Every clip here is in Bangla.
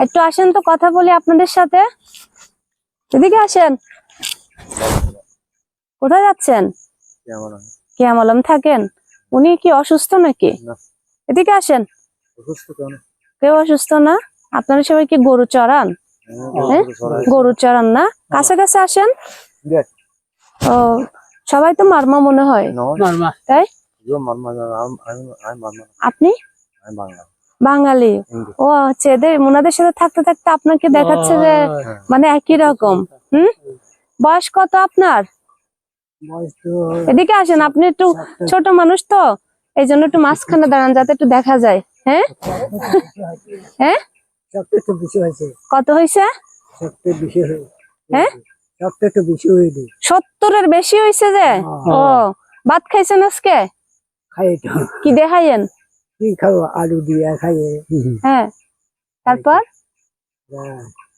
একটু আসেন তো, কথা বলি আপনাদের সাথে। এদিকে আসেন। কোথায় যাচ্ছেন? কেমন থাকেন? উনি কি অসুস্থ নাকি? এদিকে আসেন। কেউ অসুস্থ না? আপনারা সবাই কি গরু চড়ান? গরু চড়ান না? কাছে কাছে আসেন। ও, সবাই তো মারমা মনে হয়, তাই? আপনি বাঙালি? ও আচ্ছা, ওনাদের সাথে থাকতে থাকতে আপনাকে দেখাচ্ছে যে মানে একই রকম। বয়স কত আপনার? এদিকে আসেন, আপনি একটু ছোট মানুষ তো, এই জন্য একটু মাঝখানে দাঁড়ান যাতে একটু দেখা যায়। হ্যাঁ হ্যাঁ, কত হয়েছে? হ্যাঁ, 70-এর বেশি হয়েছে যে। ও, ভাত খাইছেন আজকে? কি দেখাইয়েন? আলু দিয়ে খাই। হ্যাঁ, তারপর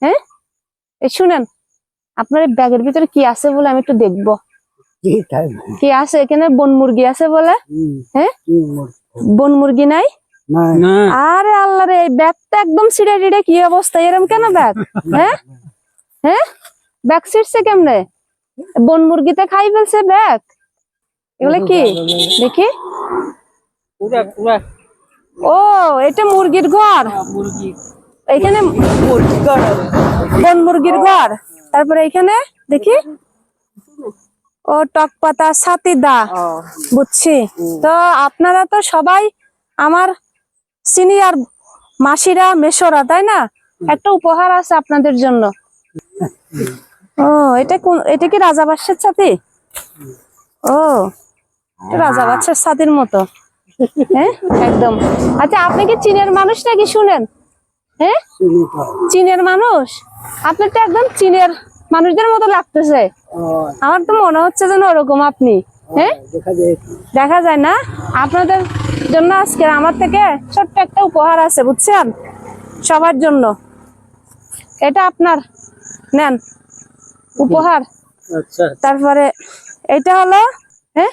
হ্যাঁ, এই শুনেন, আপনার ব্যাগের ভিতরে কি আছে বলে আমি একটু দেখবো। কি আছে এখানে? বন মুরগি আছে বলে? হ্যাঁ, বন মুরগি নাই? আরে আল্লাহ রে, এই ব্যাগটা একদম ছিঁড়ে টিড়ে কি অবস্থা, এরম কেন ব্যাগ? হ্যাঁ হ্যাঁ, ব্যাগ ছিঁড়ছে কেমনে? বন মুরগিতে খাই ফেলছে ব্যাগ। এগুলো কি দেখি? ও, এটা মুরগির ঘর। এখানে বন মুরগির ঘর। তারপরে এখানে দেখি, ও টক পাতা ছাতি দা, বুঝছি। তো আপনারা তো সবাই আমার সিনিয়র মাসিরা, মেশোরা, তাই না? একটা উপহার আছে আপনাদের জন্য। ও, এটা কি রাজা বাদশার ছাতি? ও, রাজা বাদশার ছাতির মতো। হ্যাঁ, একদম। আচ্ছা, আপনি কি চীনের মানুষ নাকি? শুনেন, হ্যাঁ, চীনের মানুষ? আপনার তো একদম চীনের মানুষদের মতো লাগতেছে। আমার তো মনে হচ্ছে যেন ওরকম আপনি। হ্যাঁ, দেখা যায় না? আপনাদের জন্য আজকে আমার থেকে ছোট্ট একটা উপহার আছে, বুঝছেন? সবার জন্য। এটা আপনার, নেন উপহার। তারপরে এটা হলো, হ্যাঁ,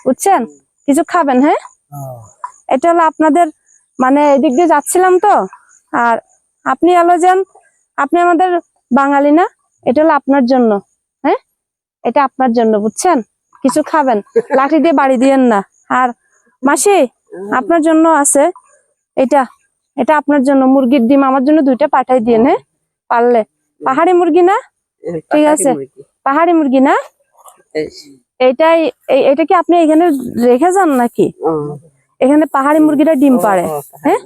বুঝছেন, কিছু খাবেন? হ্যাঁ, এটা হলো আপনাদের, মানে এদিক দিয়ে যাচ্ছিলাম তো, আর আপনি হলো যেন, আপনি আমাদের বাঙালি না? এটা হলো আপনার জন্য। হ্যাঁ, এটা আপনার জন্য, বুঝছেন? কিছু খাবেন, লাঠি দিয়ে বাড়ি দিয়েন না। আর মাসি, আপনার জন্য আছে এটা, এটা আপনার জন্য মুরগির ডিম, আমার জন্য 2টা পাঠাই দিয়েন। হ্যাঁ, পারলে। পাহাড়ি মুরগি না? ঠিক আছে, পাহাড়ি মুরগি না? এইটাই, এটা কি আপনি এখানে রেখে যান নাকি? এখানে পাহাড়ি মুরগিটা ডিম পাড়ে। হ্যাঁ,